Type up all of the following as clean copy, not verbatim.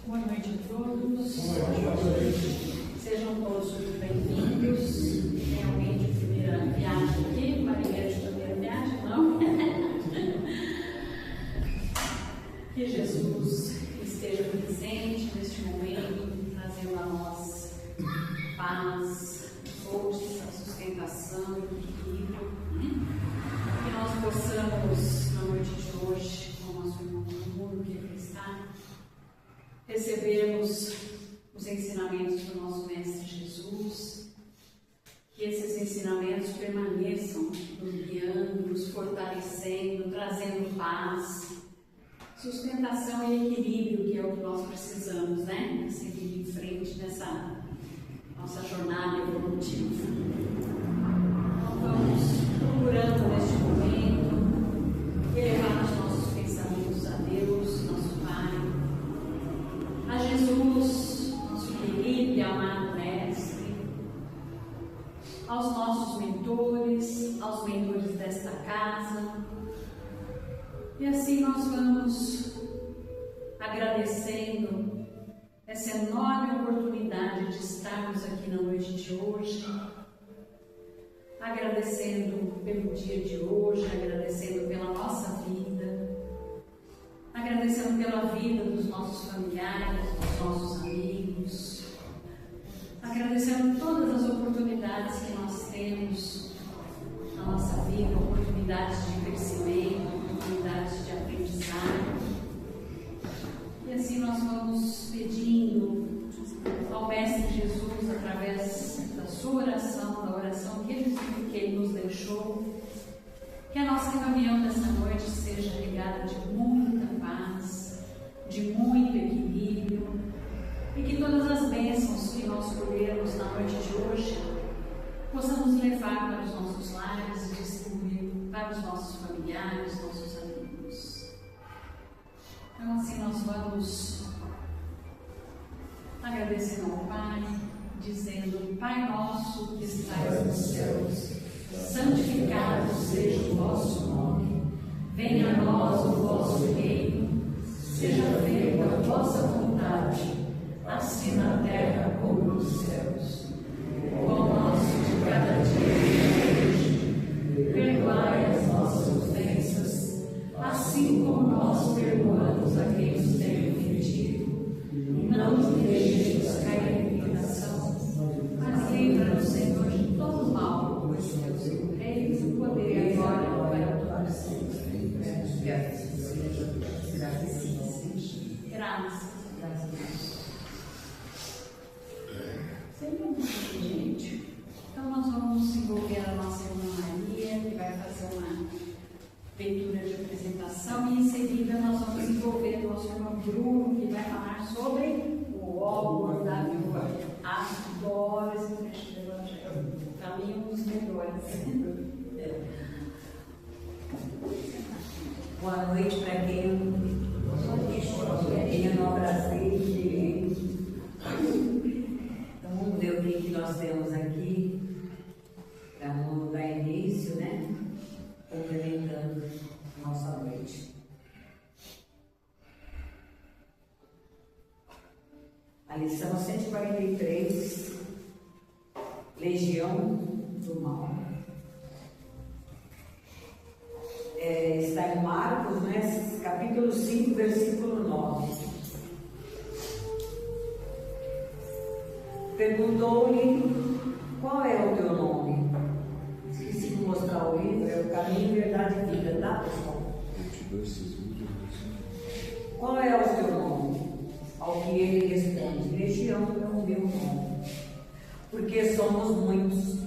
Boa noite a todos. Sejam todos muito bem-vindos. Realmente, primeira viagem aqui, marinheiro de primeira viagem, não? Que Jesus esteja presente neste momento, trazendo a nós paz, força, sustentação, equilíbrio. Que nós possamos, na noite de hoje, como a sua irmã Bruno, que aqui está, recebermos os ensinamentos do nosso Mestre Jesus, que esses ensinamentos permaneçam nos guiando, nos fortalecendo, trazendo paz, sustentação e equilíbrio, que é o que nós precisamos, né? Seguir em frente nessa nossa jornada evolutiva. Então vamos procurando neste momento elevar os nossos pensamentos a Deus, nosso Pai, a Jesus, nosso querido e amado Mestre, aos nossos mentores, aos mentores desta casa. E assim nós vamos agradecendo essa enorme oportunidade de estarmos aqui na noite de hoje, agradecendo pelo dia de hoje, agradecendo pela nossa vida, agradecendo pela vida dos nossos familiares, dos nossos amigos, agradecendo todas as oportunidades que nós temos na nossa vida, oportunidades de crescimento, oportunidades de aprendizado. E assim nós vamos pedindo ao Mestre Jesus, através da sua oração, da oração que Ele nos deixou, que a nossa reunião dessa noite seja regada de muita paz, de muito equilíbrio, e que todas as bênçãos que nós colhemos na noite de hoje possam nos levar para os nossos lares e distribuir para os nossos familiares, nossos amigos. Então assim nós vamos agradecendo ao Pai, dizendo: Pai nosso que estais nos céus, santificado seja o vosso nome, venha a nós o vosso reino, seja feita a vossa vontade, assim na terra como nos céus. O pão nosso de cada dia hoje, perdoai as nossas ofensas, assim como nós perdoamos a quem nos tem ofendido. Não nos deixes cair em tentação, mas livra-nos, Senhor, de todo mal, pois teu é o reino, o poder e a glória para todos sempre. Graças a Deus. Sempre muito gente. Então nós vamos envolver a nossa irmã Maria, que vai fazer uma leitura de apresentação, e em seguida nós vamos envolver o nosso irmão Bruno, que vai falar sobre o óbolo da viúva. Adoro esse trecho do Evangelho. Para mim, um dos melhores. Boa noite para quem eu não abracei direito. Então vamos ver o que nós temos aqui para não dar início, né? Complementando a nossa noite. A lição 143, Legião do Mal. Está em Marcos, né? Capítulo 5, versículo 9. Perguntou-lhe: qual é o teu nome? Esqueci de mostrar o livro, é o Caminho, Verdade e Vida, tá, pessoal? Qual é o teu nome? Ao que ele responde: Legião é o meu nome, porque somos muitos.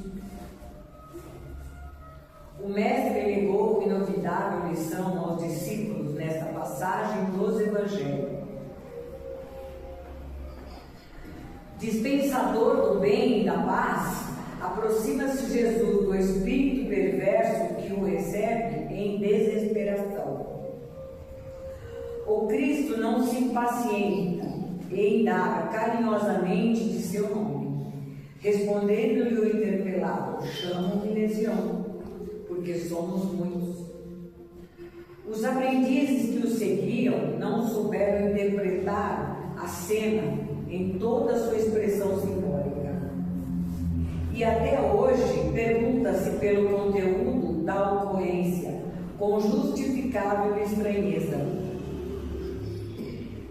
O mestre legou inovidável lição aos discípulos nesta passagem dos Evangelhos. Dispensador do bem e da paz, aproxima-se Jesus do espírito perverso que o recebe em desesperação. O Cristo não se impacienta e indaga carinhosamente de seu nome. Respondendo-lhe o interpelado: chamo-me Legião, porque somos muitos. Os aprendizes que o seguiam não souberam interpretar a cena em toda a sua expressão simbólica. E até hoje pergunta-se pelo conteúdo da ocorrência, com justificável estranheza.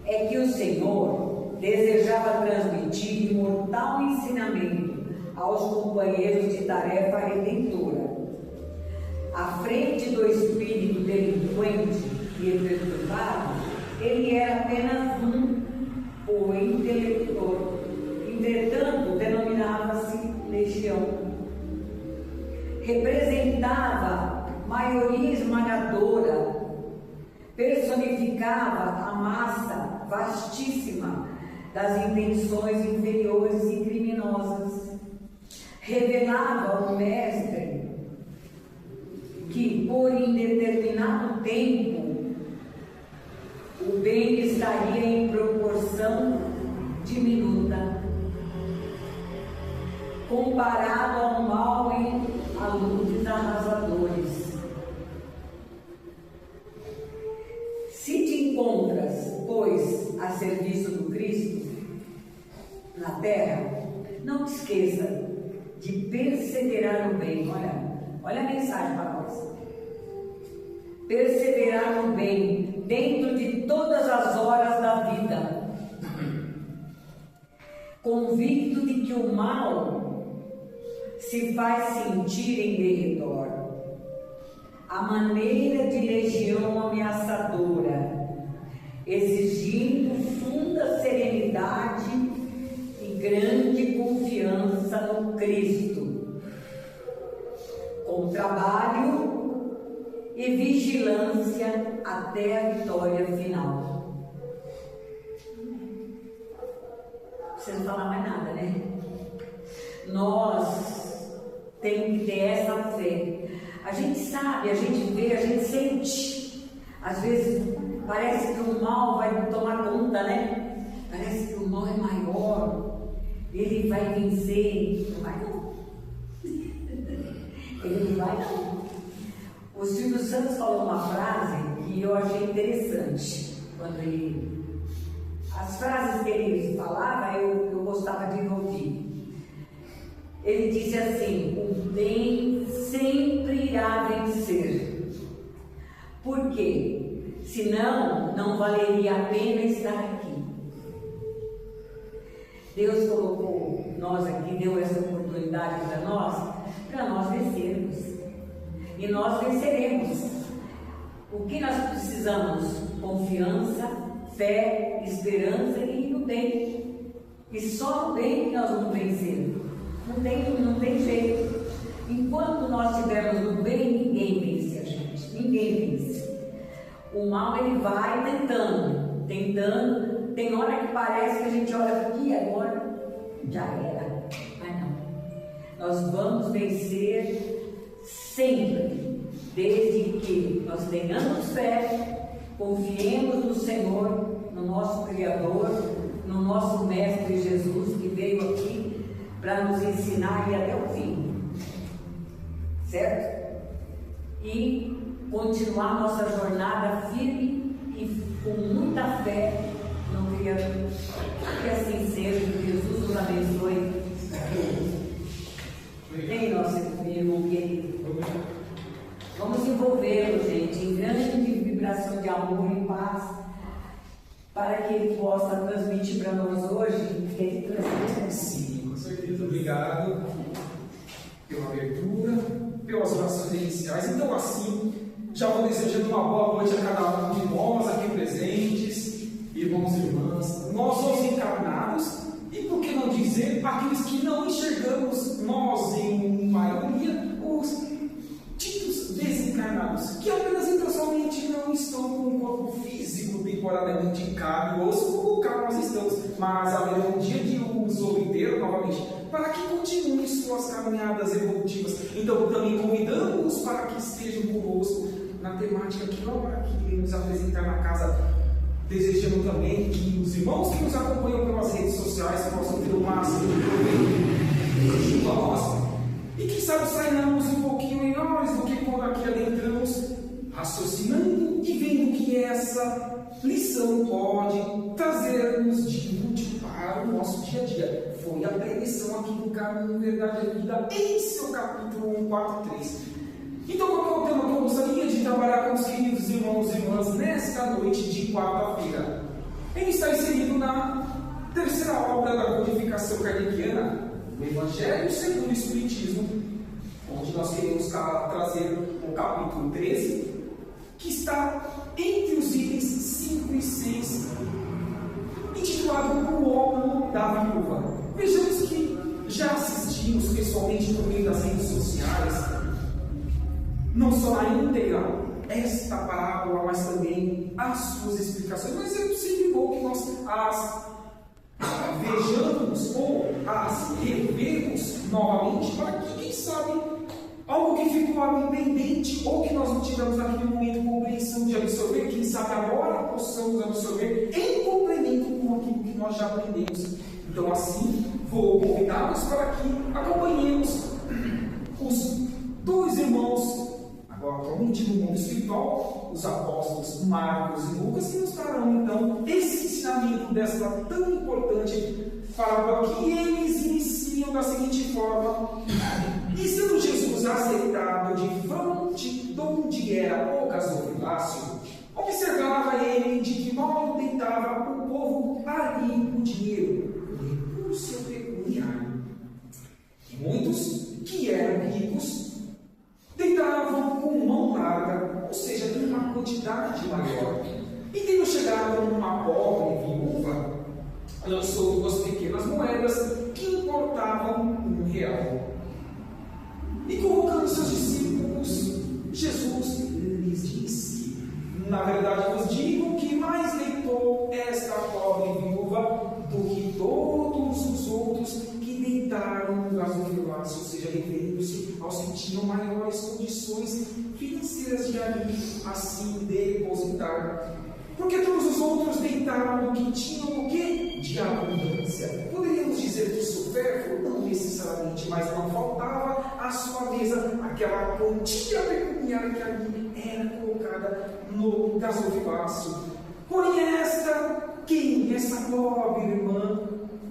É que o Senhor desejava transmitir imortal ensinamento aos companheiros de tarefa redentora. À frente do espírito delinquente e perturbado, ele era apenas o intelector. Entretanto, denominava-se legião. Representava maioria esmagadora, personificava a massa vastíssima das intenções inferiores e criminosas. Revelava ao mestre que, por indeterminado tempo, o bem estaria em proporção diminuta, comparado ao mal e a luzes arrasadores. Se te encontras, pois, a serviço do Cristo na terra, não te esqueça de perseverar no bem. Olha a mensagem para nós. Perseverar no bem dentro de todas as horas da vida, convicto de que o mal se faz sentir em derredor, a maneira de legião ameaçadora, exigindo funda serenidade e grande confiança no Cristo, com trabalho e vigilância até a vitória final. Não precisa falar mais nada, né? Nós temos que ter essa fé. A gente sabe, a gente vê, a gente sente. Às vezes parece que o mal vai tomar conta, né? Parece que o mal é maior, ele vai vencer. Não vai não. Ele não vai não. O Silvio Santos falou uma frase que eu achei interessante. As frases que ele falava, eu gostava de ouvir. Ele disse assim: o bem sempre irá vencer. Por quê? Senão, não valeria a pena estar aqui. Deus colocou nós aqui, deu essa oportunidade para nós vencermos. E nós venceremos. O que nós precisamos? Confiança, fé, esperança e ir no bem. E só no bem que nós vamos vencer. Não tem jeito. Enquanto nós estivermos no bem, ninguém vence a gente. Ninguém vence. O mal, ele vai tentando. Tem hora que parece que a gente olha aqui agora, já era. Mas não. Nós vamos vencer sempre, desde que nós tenhamos fé, confiemos no Senhor, no nosso Criador, no nosso Mestre Jesus, que veio aqui para nos ensinar e até o fim, certo? E continuar nossa jornada firme e com muita fé no Criador. Que assim seja, que Jesus nos abençoe. Vem, nosso irmão querido. Vamos envolvê-lo, gente, em grande vibração de amor e paz, para que ele possa transmitir para nós hoje. Sim, com certeza. Obrigado pela abertura, pelas orações iniciais. Então, assim, já vou desejando uma boa noite a cada um de nós aqui presentes, irmãos e irmãs, nós os encarnados, e por que não dizer aqueles que não enxergamos, nós em maioria, os ditos desencarnados, que apenas então somente não estão com um corpo físico temporariamente carne e osso, como cá nós estamos, mas haverá um dia de os obter novamente, para que continuem suas caminhadas evolutivas. Então também convidamos para que estejam conosco na temática que vamos aqui nos apresentar na casa, desejando também que os irmãos que nos acompanham pelas redes sociais possam ter o máximo de proveito junto a nós, e quem sabe sairmos um pouquinho melhores do que quando aqui adentramos, raciocinando e vendo que essa lição pode trazer-nos de útil para o nosso dia a dia? Foi a preleção aqui do Caminho, Verdade e Vida, em seu capítulo 1:4-3. Então, qual é o tema que eu gostaria de trabalhar com os queridos irmãos e irmãs nesta noite de quarta-feira? Ele está inserido na terceira obra da codificação kardeciana, o Evangelho segundo o Espiritismo, onde nós queremos trazer o capítulo 13, que está entre os itens 5 e 6, intitulado O Óculo da Viúva. Vejamos que já assistimos pessoalmente por meio das redes sociais, não só na íntegra, esta parábola, mas também as suas explicações. Mas é sempre bom que nós as vejamos ou as revemos novamente, para que, quem sabe, algo que ficou ali pendente ou que nós não tivemos naquele momento compreensão de absorver, quem sabe agora possamos absorver em complemento com aquilo que nós já aprendemos. Então, assim, vou convidá-los para que acompanhemos os dois irmãos, agora atualmente no mundo espiritual, os apóstolos Marcos e Lucas, que nos trarão então esse ensinamento desta tão importante parábola, que eles iniciam da seguinte forma: e sendo Jesus aceitado de fronte de onde era o gasofilácio, observava ele de que modo tentava o povo ali o dinheiro, o recurso pecuniário. Muitos que eram ricos deitavam com mão larga, ou seja, em uma quantidade maior. E tendo chegado uma pobre viúva, lançou 2 pequenas moedas que importavam R$1. E convocando seus discípulos, Jesus lhes disse: na verdade vos digo que mais deitou esta pobre viúva do que todos os outros que deitaram no gasofilácio, ou seja, referindo-se aos que tinham maiores condições financeiras de ali assim depositar. Porque todos os outros deitaram no que tinham o quê? De abundância. Poderíamos dizer que supérfluo? Não necessariamente, mas não faltava à sua mesa aquela quantia pecuniária que ali era colocada no gasofilácio. Porém, essa pobre irmã,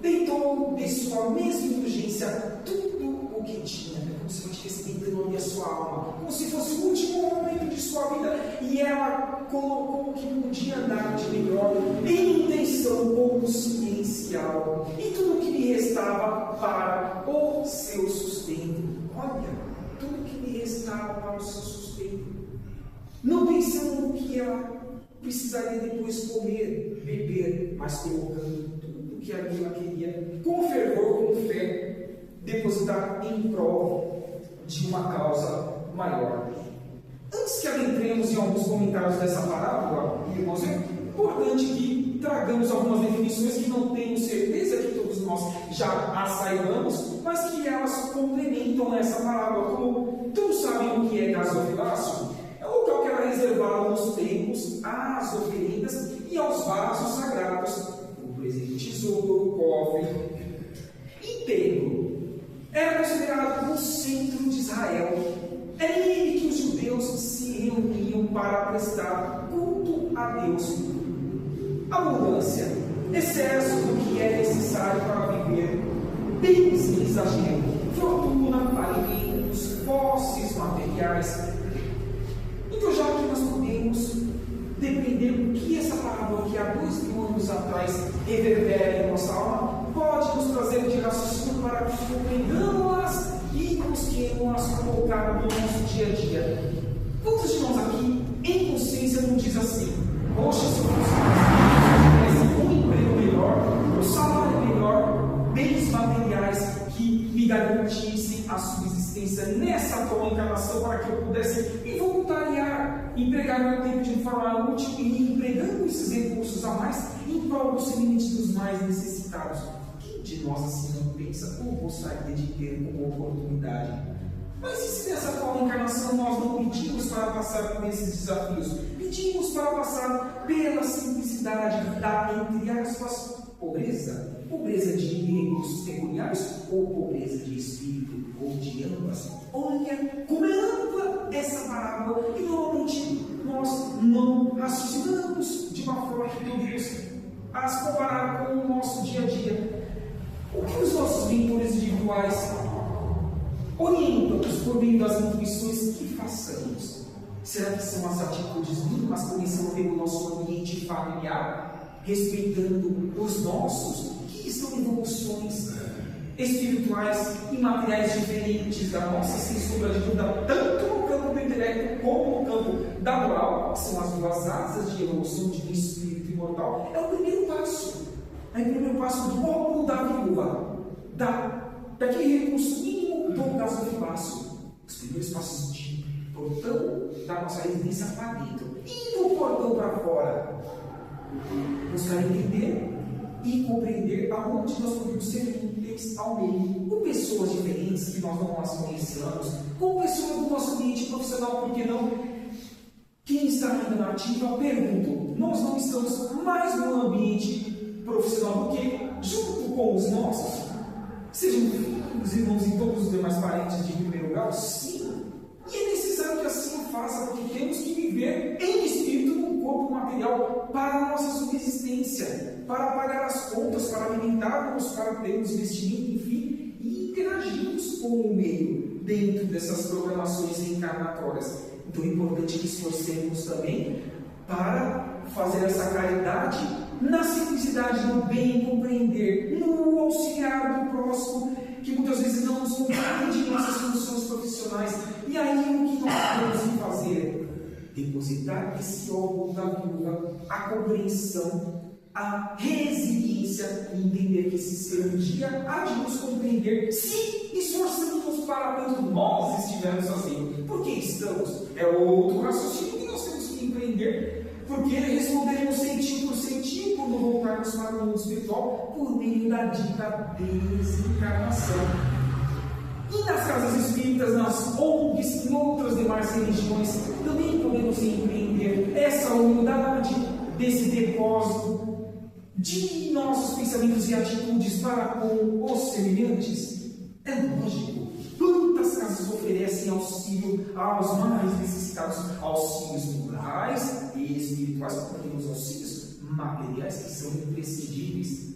deitou de sua mesma indulgência tudo o que tinha, como se ela estivesse deitando ali a sua alma, como se fosse o último momento de sua vida, e ela colocou o que podia dar de melhor em intenção consciencial, e tudo o que lhe restava para o seu sustento. Olha, tudo o que lhe restava para o seu sustento, não pensando no que ela precisaria depois comer, beber, mas colocando tudo o que ela queria, com fervor, com fé, depositar em prol de uma causa maior. Antes que adentremos em alguns comentários dessa parábola, irmãos, é importante que tragamos algumas definições que não tenho certeza que todos nós já as saibamos, mas que elas complementam essa parábola. Como todos sabem o que é gasofilácio? É o local que era reservado nos templos às oferendas e aos vasos sagrados, como por exemplo tesouro, cofre e templo. Era considerado o centro de Israel. É nele que os judeus se reuniam para prestar culto a Deus. Abundância, excesso do que é necessário para viver, bens em exagero, fortuna, alimentos, posses materiais. Então, já que nós podemos depender do que essa parábola que há 2000 anos atrás reverbera em nossa alma, pode nos trazer de raciocínio para que compreendamos-las e busquemos colocar no nosso dia a dia. Quantos de nós aqui, em consciência, não diz assim: poxa, se eu fosse um emprego melhor, um salário melhor, bens materiais que me garantissem a subsistência nessa atual encarnação, para que eu pudesse me voluntariar, empregar meu tempo de forma útil e empregando esses recursos a mais em prol dos semelhantes dos mais necessitados. Quem de nós assim não pensa ou gostaria de ter como oportunidade? Mas e se nessa atual encarnação nós não pedimos para passar por esses desafios? Pedimos para passar pela simplicidade da, entre aspas, pobreza? Pobreza de recursos pecuniários ou pobreza de espírito, ou de ambas? Olha como é ampla essa parábola, e normalmente nós não raciocinamos de uma forma que podemos as comparar com o nosso dia a dia. O que os nossos mentores individuais orientam-nos por meio das intuições que façamos? Será que são as atitudes mínimas que começam pelo nosso ambiente familiar, respeitando os nossos, que estão em evoluções espirituais e materiais diferentes da nossa, sem sombra de dúvida, tanto no campo do intelecto como no campo da moral, que são as duas asas de evolução de um espírito imortal? É o primeiro passo. É o primeiro passo do óculo da viúva, daquele recurso mínimo do gasofilácio. Os primeiros passos de portão da nossa residência para dentro e do portão para fora. Buscar entender e compreender aonde nós podemos ser úteis ao meio, com pessoas diferentes que nós não as conhecemos, com pessoas do nosso ambiente profissional, por que não? Quem está ainda na ativa, pergunto, nós não estamos mais no ambiente profissional do que junto com os nossos? Sejam filhos, irmãos e todos os demais parentes de primeiro grau? Sim. E é necessário que assim o faça, porque temos que viver em espírito num corpo material para a nossa subsistência, para pagar as contas, para alimentarmos, para termos vestimento, enfim, e interagirmos com o meio dentro dessas programações reencarnatórias. Então é importante que esforcemos também para fazer essa caridade na simplicidade, no bem compreender, no auxiliar do próximo, que muitas vezes não nos compreende em nossas funções profissionais. E aí o que nós podemos fazer? Depositar esse óculo da viúva, a compreensão, a resiliência e entender que esse ser um dia há de nos compreender se esforçamos para quando nós estivermos assim. Por que estamos? É outro raciocínio que nós temos que empreender, porque responderemos centinho por centinho quando voltarmos para o mundo espiritual por meio da dita desencarnação. E nas casas espíritas, nas ONGs, em outras demais religiões, também podemos empreender essa humildade desse depósito de nossos pensamentos e atitudes para com os semelhantes. É lógico, quantas casas oferecem auxílio aos mais necessitados, auxílios morais e espirituais, porque temos auxílios materiais que são imprescindíveis.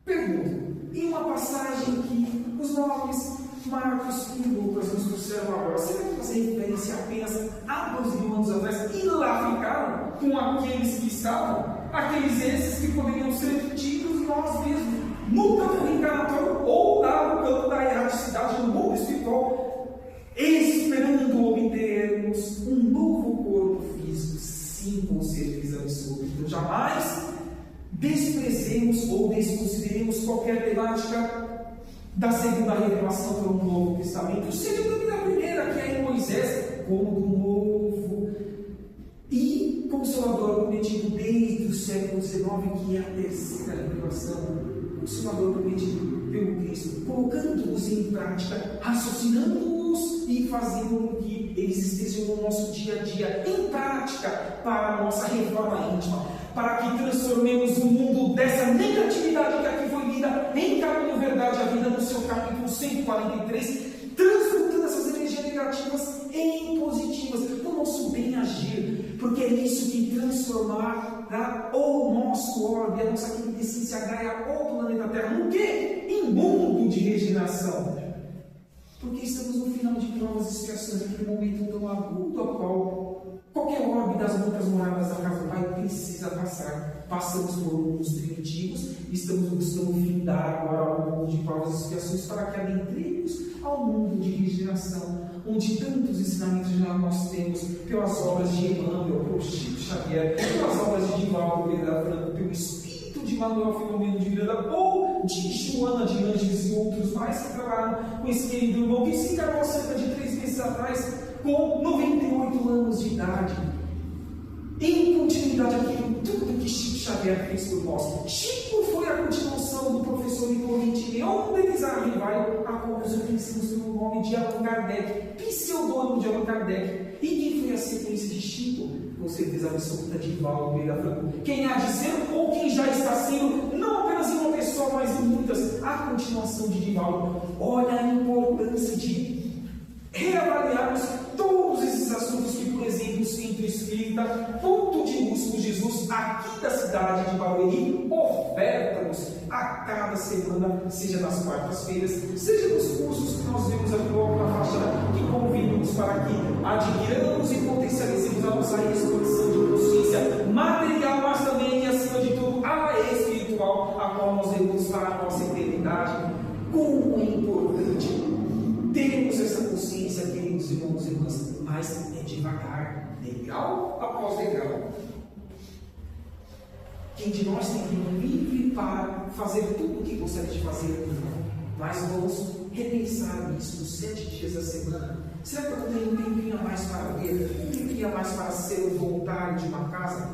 Pergunto, em uma passagem que os nobres Marcos e Lucas nos trouxeram agora, será que fazer referência apenas a 2.000 anos atrás e lá ficaram com aqueles que estavam? Aqueles esses que poderiam ser tidos nós mesmos, no campo reencarnatório ou lá no campo da erraticidade, no mundo espiritual, esperando obtermos um novo corpo físico, sim, com certeza absoluta. Então jamais desprezemos ou desconsideremos qualquer temática da segunda revelação para o Novo Testamento, seja também da primeira, que é em Moisés, como do Novo e Consolador prometido desde o século XIX, que é a terceira revelação, Consolador prometido pelo Cristo, colocando-os em prática, raciocinando-os e fazendo com que eles estejam no nosso dia a dia, em prática, para a nossa reforma íntima, para que transformemos o mundo dessa negatividade que aqui foi lida em Caminho, Verdade e a Vida, no seu capítulo 143, transmutando essas energias negativas em positivas, no nosso bem agir, porque é isso que transformará o nosso orbe, a nossa quintessência Gaia, o planeta Terra, no quê? Em mundo de regeneração. Porque estamos no final de provas e expiações, naquele momento tão agudo ao qual qualquer orbe das muitas moradas da casa do Pai precisa passar. Passamos por mundos primitivos, estamos buscando findar agora o mundo de provas e expiações para que adentremos ao mundo de regeneração, onde tantos ensinamentos já nós temos pelas obras de Emmanuel, pelo Chico Xavier, pelas obras de Divaldo Pereira Franco, pelo Espírito de Manuel Filomeno de Miranda, ou de Joana de Ângeles e outros mais que trabalharam com esse querido irmão que se encarnou cerca de 3 meses atrás, com 98 anos de idade, em continuidade àquilo tudo que Chico Xavier fez por nós. Chico foi a continuação do professor Hipólito Leon Denis Arrival, a qual nós conhecemos pelo nome de Allan Kardec, pseudônimo de Allan Kardec. E quem foi a sequência de Chico? Com certeza absoluta, de Divaldo Pereira Franco. Quem há de ser ou quem já está sendo, não apenas em uma pessoa, mas em muitas, a continuação de Divaldo. Olha a importância de reavaliarmos todos esses assuntos que do exemplo Centro Espírita, ponto de luz com Jesus, aqui da cidade de Barueri, oferta-nos a cada semana, seja nas quartas-feiras, seja nos cursos que nós vemos aqui logo na fachada, que convidamos para que adquiramos e potencializemos a nossa expansão de consciência material, mas também, acima de tudo, a espiritual, a qual nós devemos para a nossa eternidade. Como é importante termos essa consciência, queridos irmãos e irmãs, mas é devagar, degrau após degrau. Quem de nós tem tempo livre para fazer tudo o que gostaria de fazer? Mas vamos repensar nisso nos 7 dias da semana. Será que eu não tenho um tempinho a mais para ler? Um tempinho a mais para ser um voluntário de uma casa?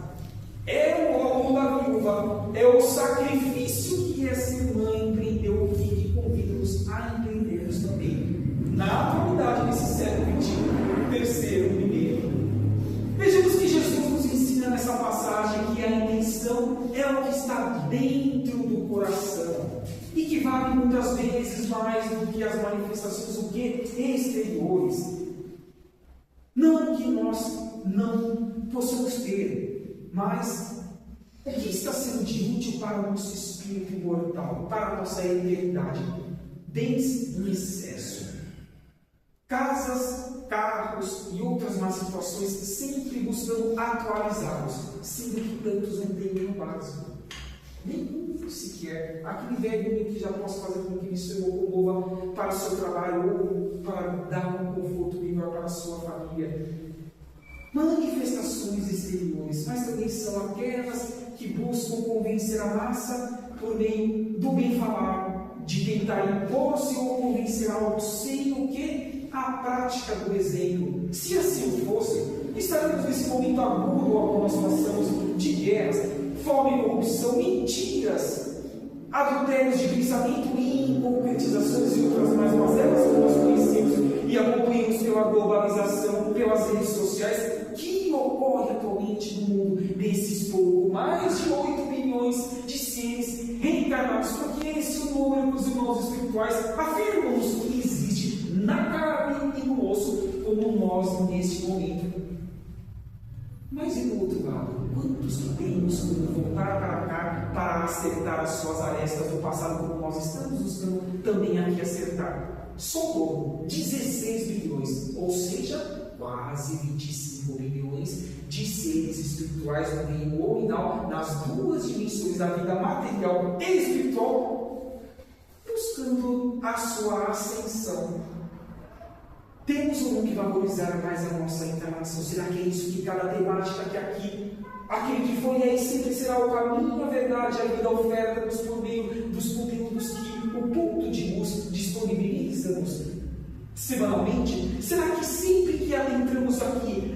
É o amor da viúva, é o sacrifício que essa irmã empreendeu aqui, que convida-nos a empreendermos também. Na atualidade desse século XXI, terceiro, primeiro. Vejamos que Jesus nos ensina nessa passagem que a intenção é o que está dentro do coração e que vale muitas vezes mais do que as manifestações o que exteriores. Não que nós não possamos ter, mas o que está sendo de útil para o nosso espírito imortal, para a nossa eternidade? Bens em excesso. Casas, carros e outras más situações sempre buscando atualizá-los, sendo que tantos não têm nenhum básico. Nenhum sequer. Aquele velhinho que já possa fazer com que isso se locomova para o seu trabalho ou para dar um conforto melhor para a sua família. Manifestações exteriores, mas também são aquelas que buscam convencer a massa por meio do bem falar, de tentar impor-se ou convencer algo sem o que? A prática do exemplo. Se assim fosse, estaremos nesse momento agudo ao qual nós passamos de guerras, fome, corrupção, mentiras, adultérios de pensamento e concretizações e outras mais mazelas que nós conhecemos e acompanhamos pela globalização, pelas redes sociais, que ocorre atualmente no mundo desses pouco mais de 8 bilhões de seres reencarnados, porque esse é o número que os irmãos espirituais afirmam-nos que existe na carne e no osso, como nós neste momento. Mas e do outro lado, quantos que temos como voltar para cá para acertar as suas arestas do passado, como nós estamos buscando também aqui acertar? Socorro, 16 bilhões, ou seja, quase 25 bilhões de seres espirituais no reino nominal, nas duas dimensões da vida material e espiritual, buscando a sua ascensão. Temos ou não que valorizar mais a nossa encarnação? Será que é isso que cada temática que aqui, aquele que foi aí sempre será o caminho, a verdade, a vida oferta-nos por meio dos conteúdos que o ponto de luz disponibiliza-nos semanalmente? Será que sempre que adentramos aqui,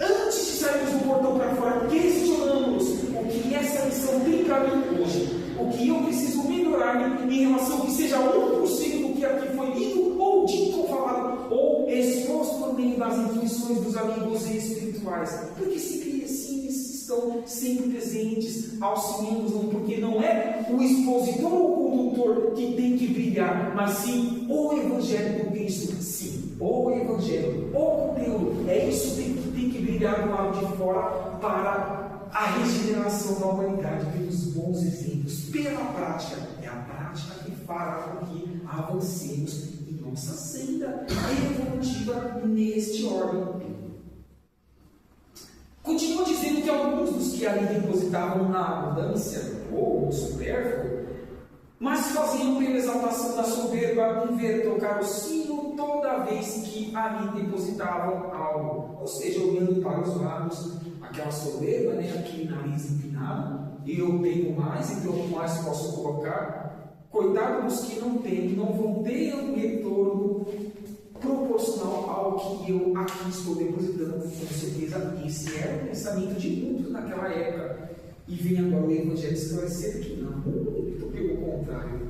antes de sairmos do portão para fora, questionamos o que essa lição tem para mim hoje? O que eu preciso melhorar em relação ao que seja 1% do que aqui foi lido, ou dito, ou falado, ou exposto por meio das intuições dos amigos espirituais? Porque sempre assim estão sempre presentes, auxiliando-nos, porque não é o expositor ou o condutor que tem que brilhar, mas sim o Evangelho do Cristo. Sim, o Evangelho, o conteúdo. É isso que tem que brilhar do lado de fora para a regeneração da humanidade, pelos bons exemplos, pela prática. É a prática que fará com que avancemos em nossa senda evolutiva neste órgão. Continua dizendo que alguns dos que ali depositavam na abundância ou no supérfluo, mas faziam pela exaltação da soberba um ver tocar o sino toda vez que ali depositavam algo, ou seja, olhando para os lados, aquela soberba, né, aquele nariz empinado, eu tenho mais, então o que mais posso colocar? Coitado dos que não têm, que não vão ter um retorno proporcional ao que eu aqui estou depositando. Com certeza, esse era o pensamento de muitos naquela época. E vem agora o Evangelho esclarecer que não, muito pelo contrário.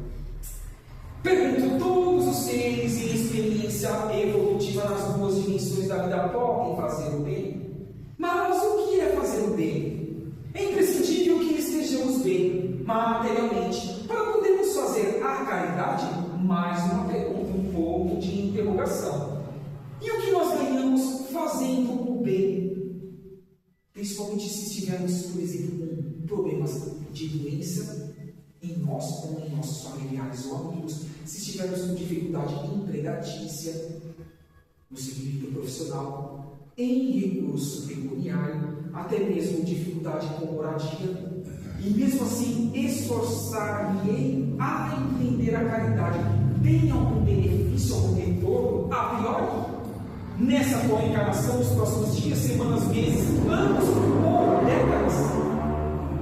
Pergunto: todos os seres em experiência evolutiva nas duas dimensões da vida podem fazer o bem? Mas o que é fazer o bem? É imprescindível que estejamos bem materialmente para podermos fazer a caridade? Mais uma pergunta, um ponto de interrogação. E o que nós ganhamos fazendo o bem? estivermos com dificuldade empregatícia, no serviço profissional, em recurso pecuniário, até mesmo dificuldade com moradia, e mesmo assim esforçar-me a entender a caridade tem algum benefício, algum retorno a priori? Nessa atual encarnação, nos próximos dias, semanas, meses, anos ou décadas?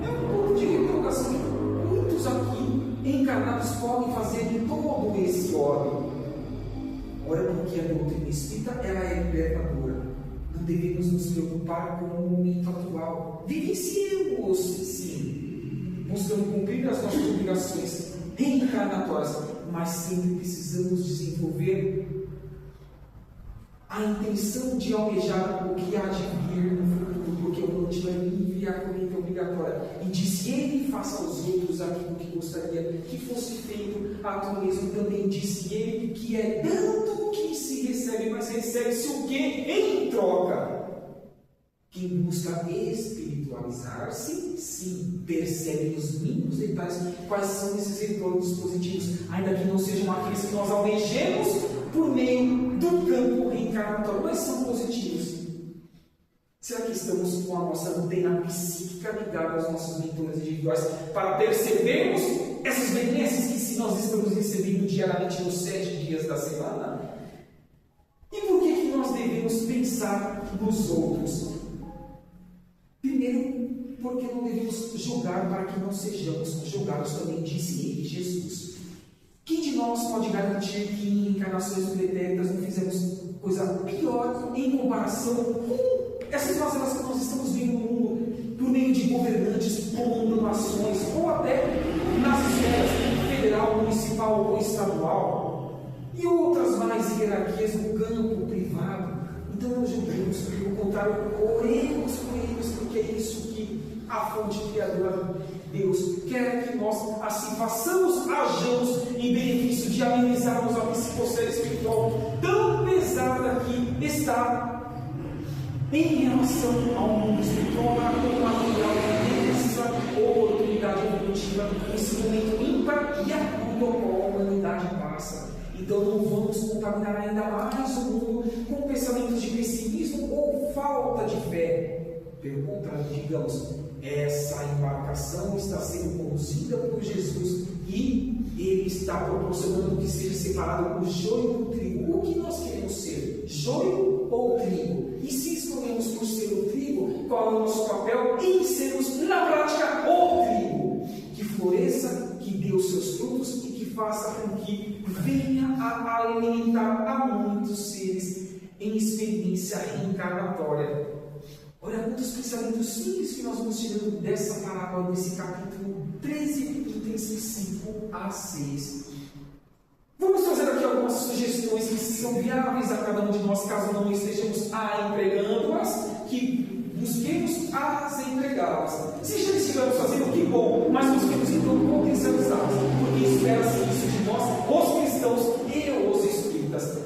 É um ponto de interrogação que muitos aqui encarnados podem fazer de todo esse órgão. Ora, porque a doutrina espírita ela é libertadora. Não devemos nos preocupar com o momento atual. Vivenciemos, sim, buscando cumprir as nossas obrigações reencarnatórias, mas sempre precisamos desenvolver a intenção de almejar o que há de vir no futuro, porque o plantio é livre e a colheita é obrigatória. E disse ele: faça aos outros aquilo que gostaria que fosse feito a tu mesmo. Também disse ele que é dando que se recebe, mas recebe-se o que? Em troca. Quem busca espiritualizar-se, sim, percebe nos mínimos detalhes quais são esses retornos positivos, ainda que não sejam aqueles que nós almejemos por meio do campo reencarnatório, mas são positivos. Será que estamos com a nossa antena psíquica ligada aos nossos mentores individuais para percebermos essas benesses que se nós estamos recebendo diariamente nos 7 dias da semana? E por que nós devemos pensar nos outros? Primeiro, porque não devemos julgar para que não sejamos julgados, também disse ele, Jesus. Quem de nós pode garantir que em encarnações pretéritas não fizemos coisa pior em comparação com essas mazelas que nós estamos vendo no mundo, por meio de governantes comandando nações, ou até nas esferas federal, municipal ou estadual, e outras mais hierarquias no campo privado? Então não julguemos, pelo contrário, oremos por eles, porque é isso que a fonte criadora Deus quer que nós assim façamos, hajamos em benefício de amenizarmos a psicosfera espiritual tão pesada que está em relação ao mundo espiritual, para como material dessa oportunidade evolutiva, esse momento ímpar e agudo ao qual a humanidade passa. Então não vamos contaminar ainda mais o mundo com pensamentos de pessimismo ou falta de fé. Pelo contrário, digamos, essa embarcação está sendo conduzida por Jesus e Ele está proporcionando que seja separado o joio do trigo. O que nós queremos ser? Joio ou trigo? E se escolhemos por ser o trigo, qual é o nosso papel em sermos, na prática, o trigo? Que floresça, que dê os seus frutos e que faça com que venha a alimentar a muitos seres em experiência reencarnatória. Olha quantos pensamentos simples que nós vamos tirando dessa parábola, desse capítulo 13, itens 5 a 6. Vamos fazer aqui algumas sugestões que são viáveis a cada um de nós, caso não estejamos empregando-as, que busquemos as empregá-las. Se já estivermos fazendo, que bom, mas busquemos então potencializá-las, porque espera-se isso de nós, os cristãos e os espíritas.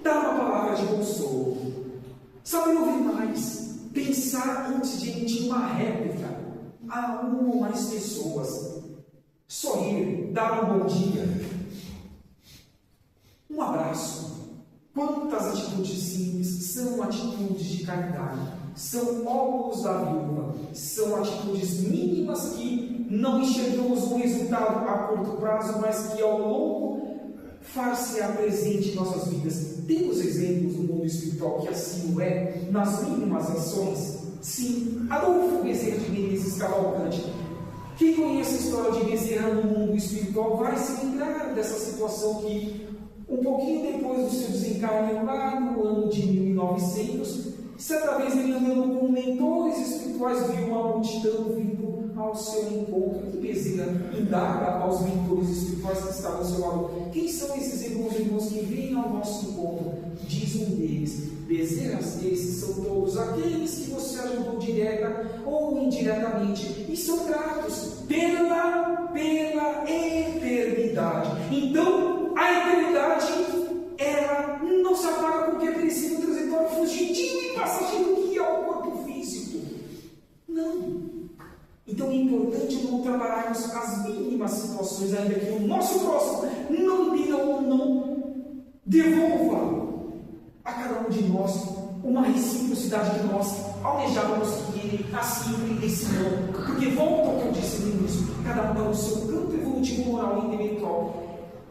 Dá uma palavra de consolo. Saber ouvir mais, pensar antes de emitir uma réplica a uma ou mais pessoas, sorrir, dar um bom dia, um abraço. Quantas atitudes simples são atitudes de caridade, são óculos da viúva, são atitudes mínimas que não enxergamos um resultado a curto prazo, mas que ao longo far-se-á presente em nossas vidas. Temos exemplos no mundo espiritual que assim o é, nas mínimas ações? Sim, Adolfo Bezerra de Menezes Cavalcante. Quem conhece a história de Bezerra no mundo espiritual vai se lembrar dessa situação que, um pouquinho depois do seu desencarne, lá no ano de 1900, certa vez ele andando com mentores espirituais, viu uma multidão vindo ao seu encontro. E Bezerra indaga aos mentores espirituais que estavam ao seu lado: quem são esses irmãos que vêm ao nosso encontro? Diz um deles: Bezerra, esses são todos aqueles que você ajudou direta ou indiretamente e são gratos pela eternidade. Então, a eternidade, ela não se apaga com o que é perecível, transitório, fugitivo e passageiro que é o corpo físico. Não. Então é importante não trabalharmos as mínimas situações, pedimos ainda que o nosso próximo não diga ou não devolva a cada um de nós uma reciprocidade que nós almejávamos que ele assim entendesse não. Porque volta ao que eu disse no início, cada um está no seu campo evolutivo, moral e intelectual.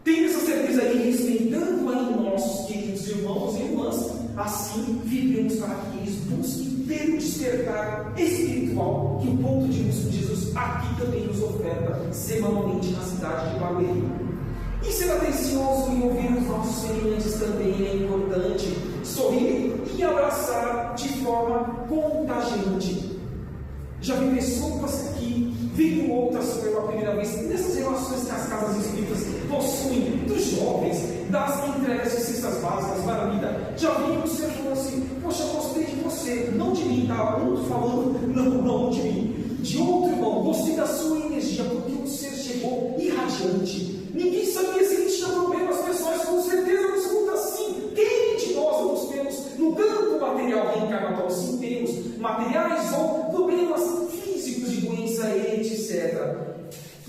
Tenha essa certeza aí, respeitando aí nossos queridos irmãos e irmãs, assim vivemos para que eles busquem ter o despertar espiritual que o ponto de luz de Jesus aqui também nos oferta semanalmente na cidade de Barueri. E ser atencioso e ouvir os nossos semelhantes também é importante. Sorrir e abraçar de forma contagiante. Já vi pessoas que viram outras pela primeira vez nessas relações que as casas espíritas possuem, dos jovens, das entregas de cestas básicas para a vida. Já vi o ser falando assim: poxa, gostei de você, não de mim, tá? Um falando, não de mim, de outro irmão, gostei da sua energia, porque o ser chegou irradiante. Ninguém sabia se ele tinha problemas pessoais, com certeza absoluta sim. Quem de nós não temos no campo material reencarnatório? Sim, temos materiais ou problemas físicos de doença, etc.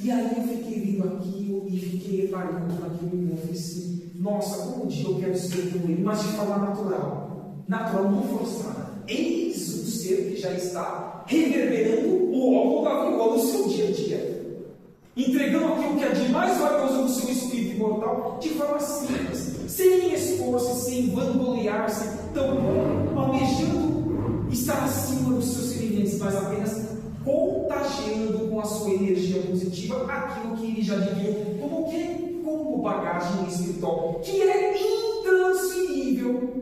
E aí eu fiquei vendo aquilo e fiquei reparando naquilo e eu falei assim: nossa, como um dia eu quero ser como ele, mas de forma natural, não forçada. Eis um ser que já está reverberando o óculo da viola no seu dia a dia, entregando aquilo que é de mais valioso no seu espírito imortal de forma simples, sem expor-se, sem vangloriar-se, tampouco almejando estar acima dos seus semelhantes, mas apenas contagiando com a sua energia positiva aquilo que ele já adquiriu como bagagem espiritual, que é intransferível.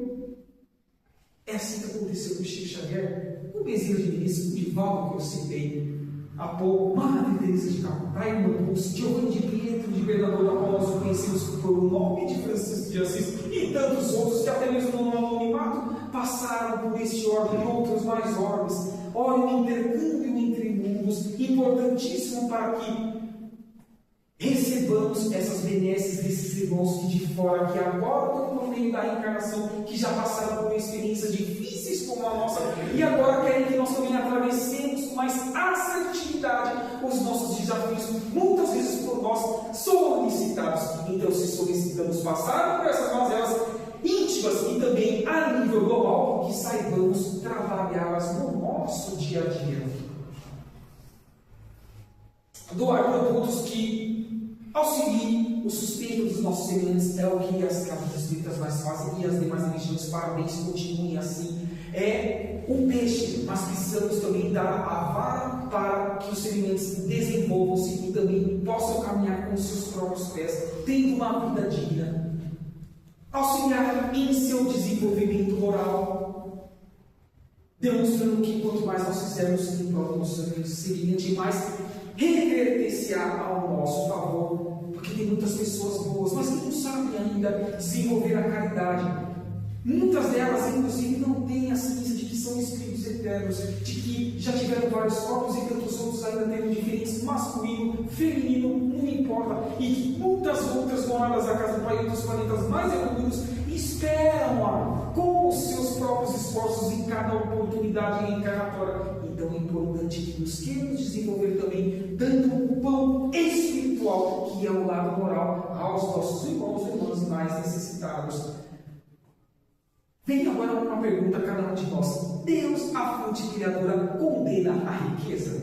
É assim que aconteceu com o Chico Xavier, o Bezerra de Menezes, o Divaldo que eu citei há pouco, Madre Teresa de Calcutá, Irmã Dulce, Giovanni de Pietro, de Bernardo da Rosa, conhecidos por o nome de Francisco de Assis, e tantos outros que até mesmo no anonimato passaram por este ordem e outros mais ordens. Olha, o intercâmbio entre mundos, importantíssimo para que recebamos essas benesses desses irmãos que de fora, que agora estão no meio da reencarnação, que já passaram por experiências difíceis como a nossa, e agora querem que nós também atravessemos com mais assertividade os nossos desafios, muitas vezes por nós solicitados. Então, se solicitamos passar por essas mazelas íntimas e também a nível global, que saibamos trabalhá-las no nosso dia a dia. Doar produtos que auxiliem o sustento dos nossos semelhantes é o que as casas espíritas mais fazem, e as demais religiões, parabéns, continuem assim. É o peixe, mas precisamos também dar a vara para que os semelhantes desenvolvam-se e também possam caminhar com seus próprios pés, tendo uma vida digna. Auxiliar em seu desenvolvimento moral, demonstrando que quanto mais nós fizermos em prol do nosso semelhante, mais reverter-se-á ao nosso favor, porque tem muitas pessoas boas, mas que não sabem ainda desenvolver a caridade. Muitas delas, inclusive, não têm a ciência de que são espíritos eternos, de que já tiveram vários corpos e tantos outros ainda têm diferença masculino, feminino, não importa, e que muitas outras moradas da casa do Pai e outros planetas mais evoluídos esperam-a com os seus próprios esforços em cada oportunidade reencarnatória. Então é importante que busquemos desenvolver também, dando o pão espiritual, que é o lado moral, aos nossos irmãos e irmãs mais necessitados. Vem agora uma pergunta a cada um de nós: Deus, a fonte criadora, condena a riqueza?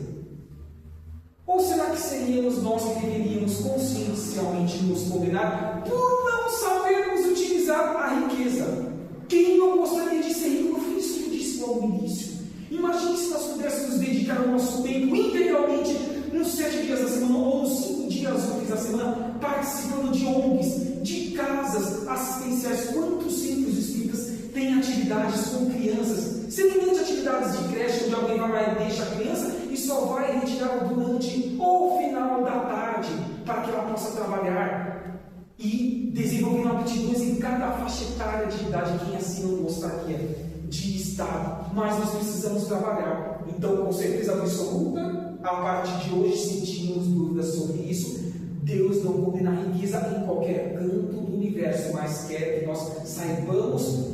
Ou será que seríamos nós que deveríamos consciencialmente nos condenar por não sabermos utilizar a riqueza? Quem não gostaria de ser rico? No fim, isso eu disse logo no início. Imagine se nós pudéssemos dedicar o nosso tempo integralmente nos 7 dias da semana ou nos 5 dias úteis da semana, participando de ONGs, de casas assistenciais. Quantos centros espíritas têm atividades com crianças, semelhantes atividades de creche, onde alguém vai lá e deixa a criança e só vai retirar durante o final da tarde, para que ela possa trabalhar e desenvolver aptidões em cada faixa etária de idade. Quem assim não gostaria de estar? Mas nós precisamos trabalhar. Então, com certeza absoluta, a partir de hoje, sentimos dúvidas sobre isso. Deus não condena a riqueza em qualquer canto do universo, mas quer que nós saibamos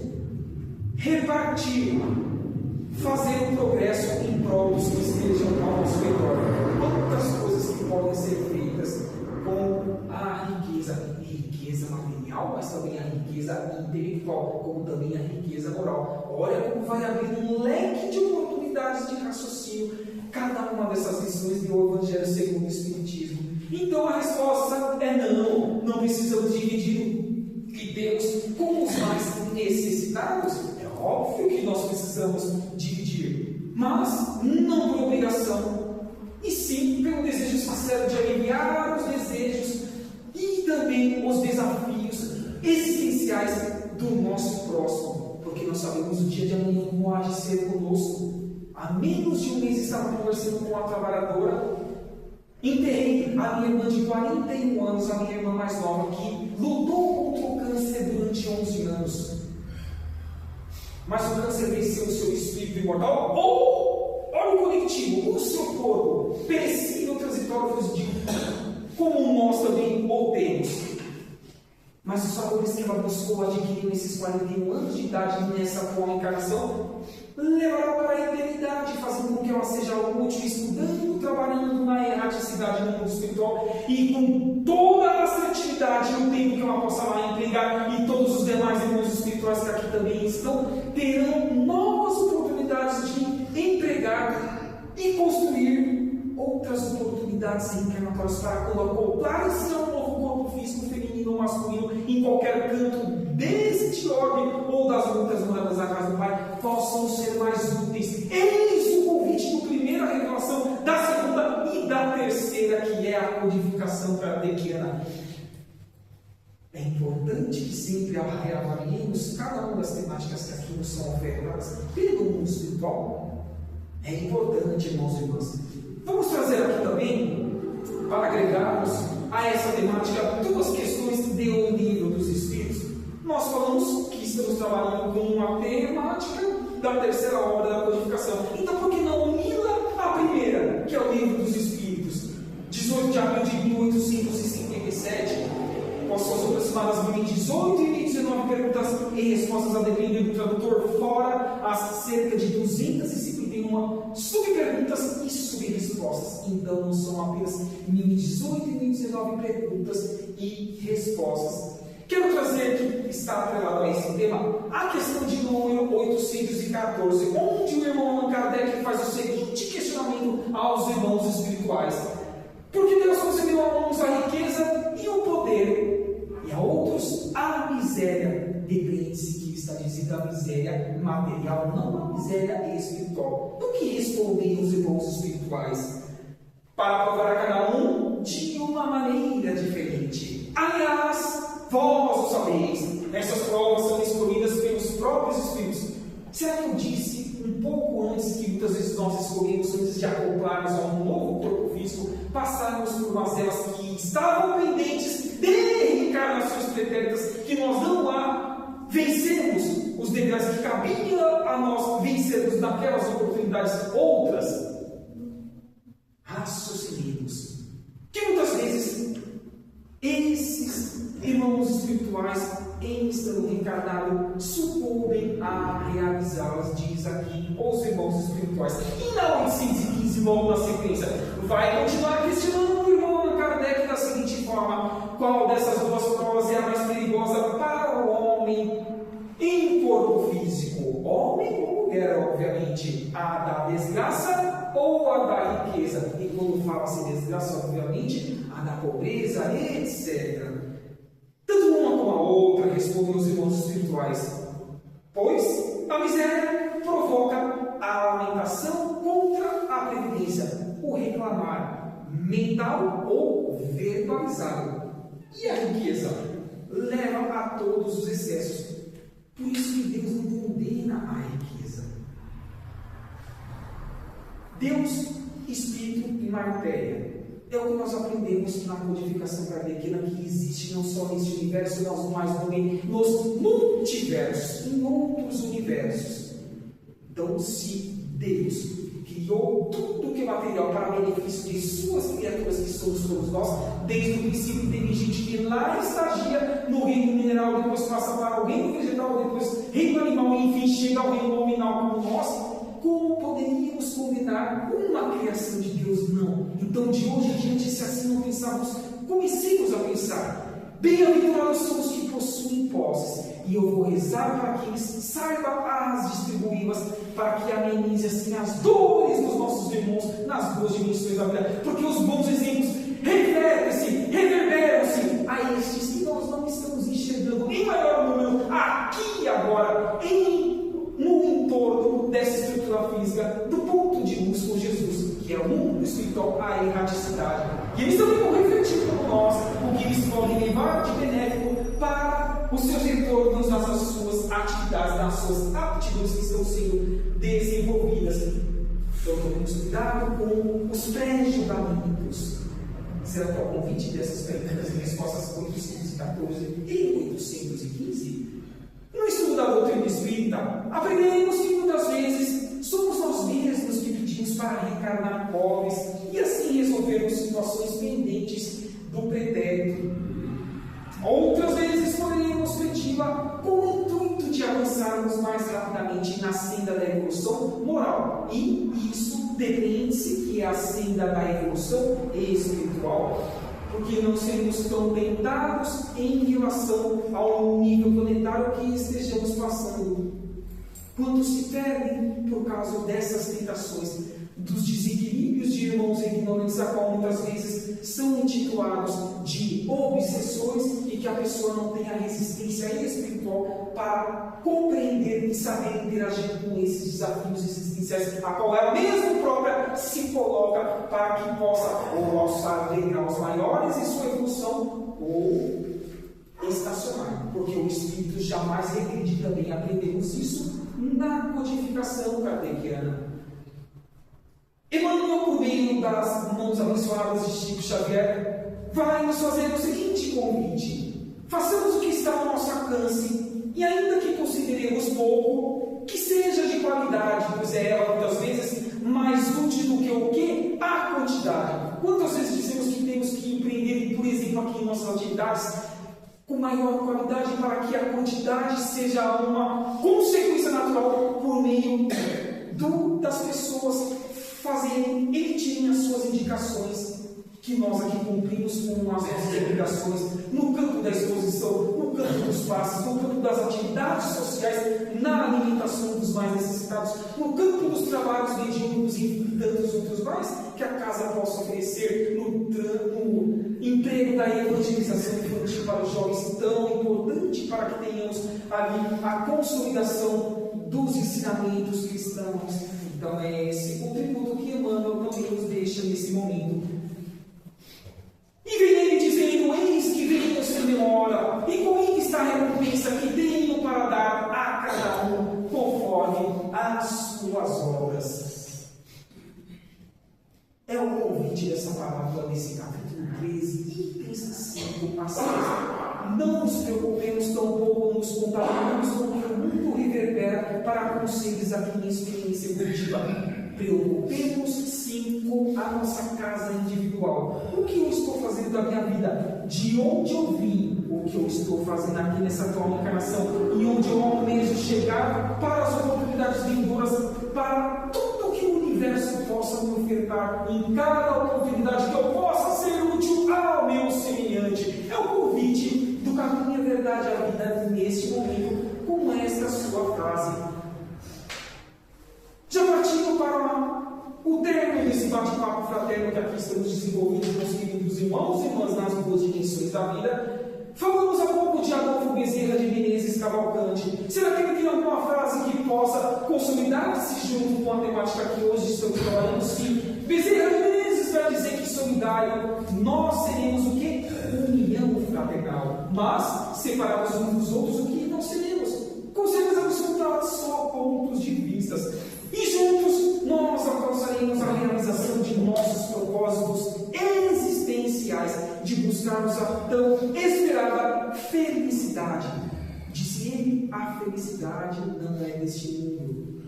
repartir, fazer um progresso em prol dos que estejam ao nosso redor. Quantas coisas que podem ser feitas com riqueza, riqueza material, mas também a riqueza intelectual, como também a riqueza moral. Olha como vai abrir um leque de oportunidades de raciocínio cada uma dessas lições do Evangelho segundo o Espiritismo. Então a resposta é não, não precisamos dividir e Deus com os mais necessitados. É óbvio que nós precisamos dividir, mas não por obrigação, e sim pelo desejo sincero de aliviar os desejos e também os desafios existenciais do nosso próximo, porque nós sabemos o dia de amanhã como há de ser conosco. Há menos de um mês estava conversando com uma trabalhadora. Enterrei a minha irmã de 41 anos, a minha irmã mais nova, que lutou contra o câncer durante 11 anos. Mas o câncer venceu o seu espírito imortal. Olha o conectivo, o seu corpo, perecível, transitório, fugidio, como nós também o temos. Mas os valores que ela buscou adquirir nesses 41 anos de idade nessa atual encarnação levará para a eternidade, fazendo com que ela seja útil, estudando, trabalhando na erraticidade no mundo espiritual e com toda a assertividade no tempo que ela possa lá empregar, e todos os demais irmãos espirituais que aqui também estão terão novas oportunidades de empregar e construir outras oportunidades reencarnatórias para quando acoplarem-se a um novo corpo físico, feminino ou masculino, em qualquer canto deste orbe ou das muitas moradas da casa do Pai, possam ser mais úteis. Eis o convite do primeira revelação, da segunda e da terceira, que é a codificação kardeciana. É importante que sempre reavaliemos cada uma das temáticas que aqui nos são ofertadas pelo mundo espiritual. É importante, irmãos e irmãs. Vamos trazer aqui também, para agregarmos a essa temática, duas questões do Livro dos Espíritos. Nós falamos que estamos trabalhando com uma temática da terceira obra da codificação. Então, por que não uni-la à primeira, que é o Livro dos Espíritos? 18 de abril de 1857, com as suas aproximadas 1018 e 1019 perguntas e respostas a depender do tradutor, fora as cerca de 251 subperguntas e subrespostas. Então, não são apenas 1018 e 1019 perguntas e respostas. Quero trazer que está atrelado a esse tema a questão de número 814, onde o irmão Allan Kardec faz o seguinte questionamento aos irmãos espirituais: por que Deus concedeu a uns a riqueza e o poder, e a outros a miséria? Depende-se que está dizendo a miséria material, não a miséria espiritual. Do que respondem os irmãos espirituais? Para provar a cada um de uma maneira diferente. Aliás, vós o sabeis, essas provas são escolhidas pelos próprios Espíritos. Será que eu disse um pouco antes que muitas vezes nós escolhemos, antes de acoplarmos a um novo corpo físico, passarmos por mazelas que estavam pendentes de reencarnações pretéritas, que nós não lá vencemos os degraus que cabia a nós vencermos naquelas oportunidades outras? Raciocinemos que muitas vezes esses irmãos espirituais, em estando reencarnados, sucumbem a realizá-las, diz aqui os irmãos espirituais. E na 815, logo na sequência, vai continuar questionando o irmão Allan Kardec da seguinte forma: qual dessas duas provas é a mais perigosa para o homem em corpo físico? Homem ou mulher, obviamente. A da desgraça ou a da riqueza? E quando fala-se desgraça, obviamente, a da pobreza, etc. Tanto uma como a outra, respondem os irmãos espirituais, pois a miséria provoca a lamentação contra a previdência, o reclamar mental ou verbalizado, e a riqueza leva a todos os excessos. Por isso que Deus não condena a riqueza. Deus, Espírito e matéria. É o que nós aprendemos na codificação kardeciana, que existe não só neste universo, mas também nos multiversos, em outros universos. Então, se Deus criou tudo que é material para benefício de suas criaturas, que somos todos nós, desde o princípio teve gente que lá estagia no reino mineral, depois passa para o reino vegetal, depois reino animal, e enfim chega ao reino nominal como nós. Como poderíamos condenar uma criação de Deus? Não. Então, de hoje em diante, se assim não pensarmos, comecemos a pensar. Bem-aventurados são os que possuem posses, e eu vou rezar para que eles saibam as distribuí-las, para que amenize assim as dores dos nossos irmãos nas duas dimensões da vida, porque os bons exemplos reverberam-se a estes que nós não estamos enxergando em maior número aqui e agora, no entorno dessa estrutura física, do ponto de luz com Jesus, que é o mundo espiritual, a erraticidade. E eles também vão refletir como nós o que eles podem levar de benéfico para os seus retornos nas suas atividades, nas suas aptidões que estão sendo desenvolvidas. Então, tomemos cuidado com os pré-julgamentos. Será que é o convite dessas perguntas e respostas 814 e 815? No estudo da doutrina espírita, aprendemos que muitas vezes somos nós mesmos que pedimos para reencarnar pobres e assim resolvermos situações pendentes do pretérito. Outras vezes poderíamos pedi-la com o intuito de avançarmos mais rapidamente na senda da evolução moral. E isso depende-se que é a senda da evolução espiritual, porque não seremos tão tentados em relação ao nível planetário que estejamos passando. Quantos se perdem por causa dessas tentações, dos desequilíbrios de irmãos ignorantes, a qual muitas vezes são intitulados de obsessões, e que a pessoa não tem a resistência espiritual para compreender e saber interagir com esses desafios existenciais, a qual ela mesma própria se coloca para que possa ou alçar degraus maiores em sua evolução ou estacionar, porque o espírito jamais regride. Também aprendemos isso na codificação kardeciana. Emmanuel, por meio das mãos abençoadas de Chico Xavier, vai nos fazer o seguinte convite: façamos o que está ao nosso alcance, e ainda que consideremos pouco, que seja de qualidade, pois é ela muitas vezes mais útil do que o que? A quantidade. Quantas vezes dizemos que temos que empreender, por exemplo, aqui em nossas atividades, com maior qualidade, para que a quantidade seja uma consequência natural por meio das pessoas fazerem, emitirem as suas indicações, que nós aqui cumprimos com as nossas obrigações, no campo da exposição, no campo dos passos, no campo das atividades sociais, na alimentação dos mais necessitados, no campo dos trabalhos medíocres e tantos outros mais que a casa possa oferecer, no emprego da evangelização infantil para os jovens, tão importante para que tenhamos ali a consolidação dos ensinamentos cristãos. Então é esse o tributo que Emmanuel também nos deixa nesse momento. E vem ele dizendo: eis que venho sem demora, e comigo está a recompensa que tenho para dar a cada um conforme as suas obras. É o convite dessa parábola desse capítulo 13, itens 5 a 6. Não nos preocupemos tampouco, nos contaminemos com o que o mundo reverbera para com seres aqui em experiência evolutiva. Preocupemos sim com a nossa casa individual. O que eu estou fazendo da minha vida? De onde eu vim? O que eu estou fazendo aqui nessa atual encarnação? E onde eu almejo chegar para as oportunidades vindouras, para tudo que o universo possa me ofertar, em cada oportunidade que eu possa ser útil ao meu semelhante. É o convite do caminho, a verdade, a vida neste momento, com esta sua frase. Já partindo para o término desse bate-papo fraterno que aqui estamos desenvolvendo com os queridos irmãos e irmãs nas duas dimensões da vida, falamos há pouco de Adolfo Bezerra de Menezes Cavalcante. Será que ele tem alguma frase que possa consolidar-se junto com a temática que hoje estamos trabalhando? Sim. Bezerra de Menezes vai dizer que solidário nós seremos o quê? União fraternal. Mas, separados uns dos outros, o que não seremos? Com certeza absoluta, só pontos de vistas. E juntos nós alcançaremos a realização de nossos propósitos existenciais, de buscarmos a tão esperada felicidade. Disse ele: a felicidade não é deste mundo.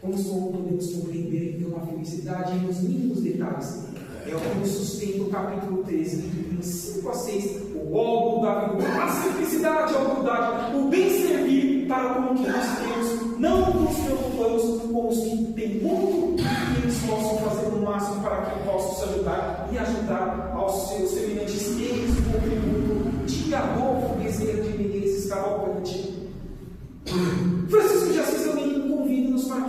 Como podemos compreender então a felicidade nos mínimos detalhes? É o que nos sustenta o capítulo 13, em 5 a 6, o óbolo da vida, a simplicidade, a humildade, o bem servir para com o que nós temos. Não nos preocupamos com os que têm muito, que eles possam fazer o máximo para que possam se ajudar e ajudar aos seus semelhantes. Eles o contributo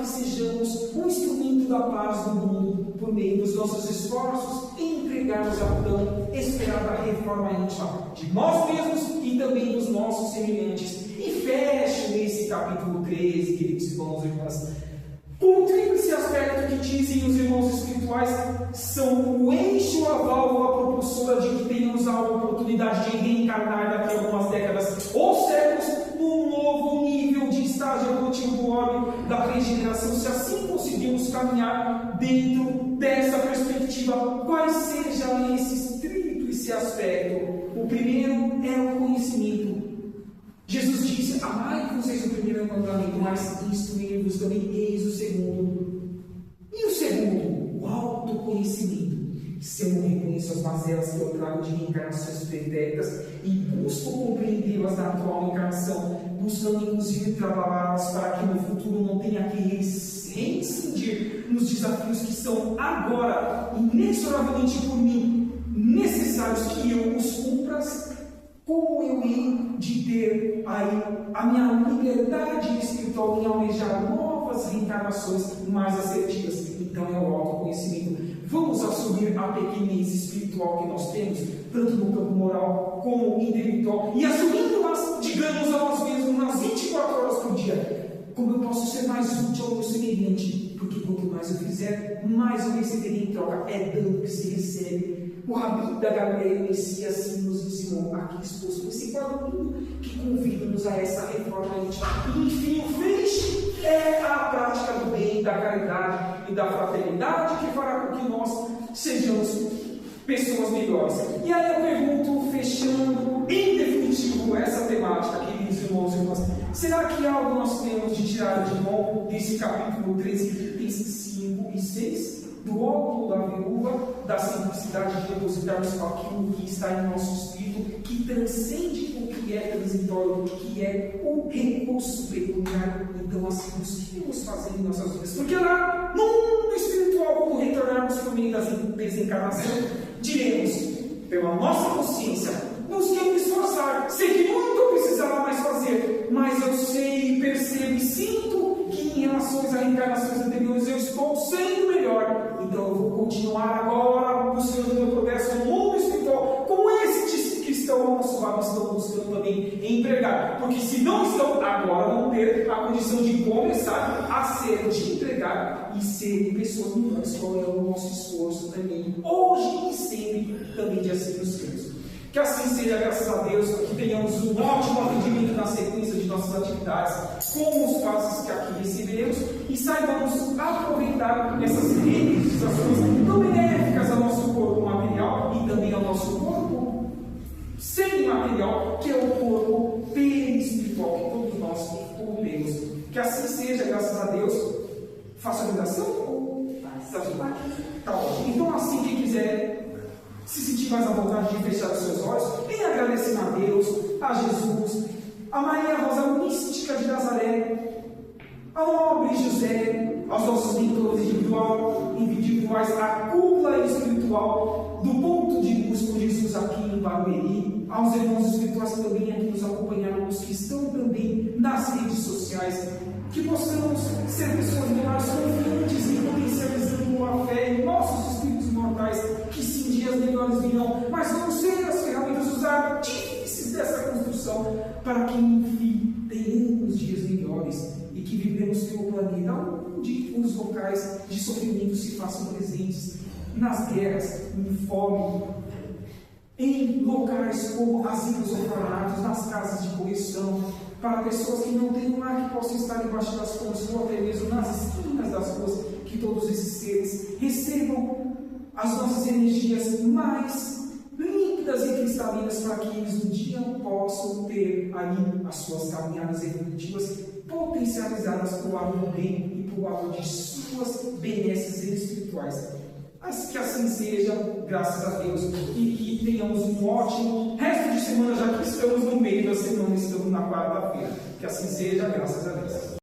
que sejamos um instrumento da paz do mundo por meio dos nossos esforços em entregarmos a tão esperada reforma íntima de nós mesmos e também dos nossos semelhantes. E fecho esse capítulo 13, queridos irmãos e irmãs, com o tríplice aspecto que dizem os irmãos espirituais são o eixo, a válvula propulsora de que tenhamos a oportunidade de reencarnar daqui a algumas décadas ou séculos num novo nível de estágio evolutivo do orbe da regeneração, se assim conseguirmos caminhar dentro dessa perspectiva. Quais sejam esses tríplice aspecto? O primeiro é o conhecimento. Jesus disse: amai-vos, o primeiro mandamento, mas instruí-vos também, eis o segundo. E o segundo? O autoconhecimento. Se eu não reconheço as mazelas que eu trago de reencarnações pretéritas e busco compreendê-las na atual encarnação, buscando inclusive trabalhá-las para que no futuro não tenha que reincidir nos desafios que são agora, inexoravelmente por mim, necessários que eu os cumpra, como eu hei de ter aí a minha liberdade espiritual em almejar novas reencarnações mais assertivas. Então é o autoconhecimento. Vamos assumir a pequenez espiritual que nós temos, tanto no campo moral como intelectual, e assumindo-nas, digamos a nós mesmos, nas 24 horas por dia, como eu posso ser mais útil ao meu semelhante, porque quanto mais eu fizer, mais eu receberei em troca. É dando que se recebe. O Rabi da Galileia em si assim nos ensinou aqui exposto esse quadro lindo que convida-nos a essa reforma íntima. E enfim, o feixe é a prática do bem, da caridade e da fraternidade que fará com que nós sejamos pessoas melhores. E aí eu pergunto, fechando em definitivo essa temática, queridos irmãos e irmãs, será que algo nós temos de tirar de bom desse capítulo 13, itens 5 e 6? Do óculo da viúva, da simplicidade de depositarmos aquilo que está em nosso espírito, que transcende o que é transitório, que é o recurso peculiar. Então, assim, busquemos fazer em nossas vidas. Porque lá, no mundo espiritual, quando retornarmos por meio da desencarnação, diremos, pela nossa consciência, busquei me esforçar. Sei que muito eu precisava mais fazer, mas eu sei, percebo e sinto que em relação a reencarnações anteriores eu estou sendo melhor. Então eu vou continuar agora buscando o meu progresso no mundo espiritual, como esses que estão ao nosso lado estão buscando também empregar. Porque se não estão, agora vão ter a condição de começar a ser, de entregar e ser pessoas melhores. Qual é o nosso esforço também, hoje e sempre, também de assim nos sermos. Que assim seja, graças a Deus, que tenhamos um ótimo atendimento na sequência de nossas atividades, com os passos que aqui receberemos, e saibamos aproveitar essas realizações tão benéficas ao nosso corpo material e também ao nosso corpo semimaterial, que é o corpo perispiritual que todos nós temos. Que assim seja, graças a Deus. Faça a oração? Tá ótimo. Então, assim, quem quiser se sentir mais à vontade de fechar os seus olhos, em agradecimento a Deus, a Jesus, a Maria Rosa Mística de Nazaré, ao nobre José, aos nossos mentores individuais, a cúpula espiritual do ponto de luz com Jesus aqui em Barueri, aos irmãos espirituais também aqui nos acompanharam, os que estão também nas redes sociais, que possamos ser pessoas melhores, confiantes e potencializando a fé em nossos espíritos mortais, que sim, dias melhores virão, mas vamos ser as ferramentas, os artífices dessa construção, para que, enfim, tenhamos dias melhores e que vivemos pelo planeta, onde os locais de sofrimento se façam presentes, nas guerras, em fome, em locais como asilos orfanatos, nas casas de correção, para pessoas que não têm um lar que possam estar debaixo das pontes ou até mesmo nas esquinas das ruas, que todos esses seres recebam as nossas energias mais límpidas e cristalinas, para que eles um dia possam ter aí as suas caminhadas evolutivas potencializadas para o lado do bem e para o lado de suas benesses espirituais. Mas que assim seja, graças a Deus, e que tenhamos um ótimo resto de semana, já que estamos no meio da semana, estamos na quarta-feira. Que assim seja, graças a Deus.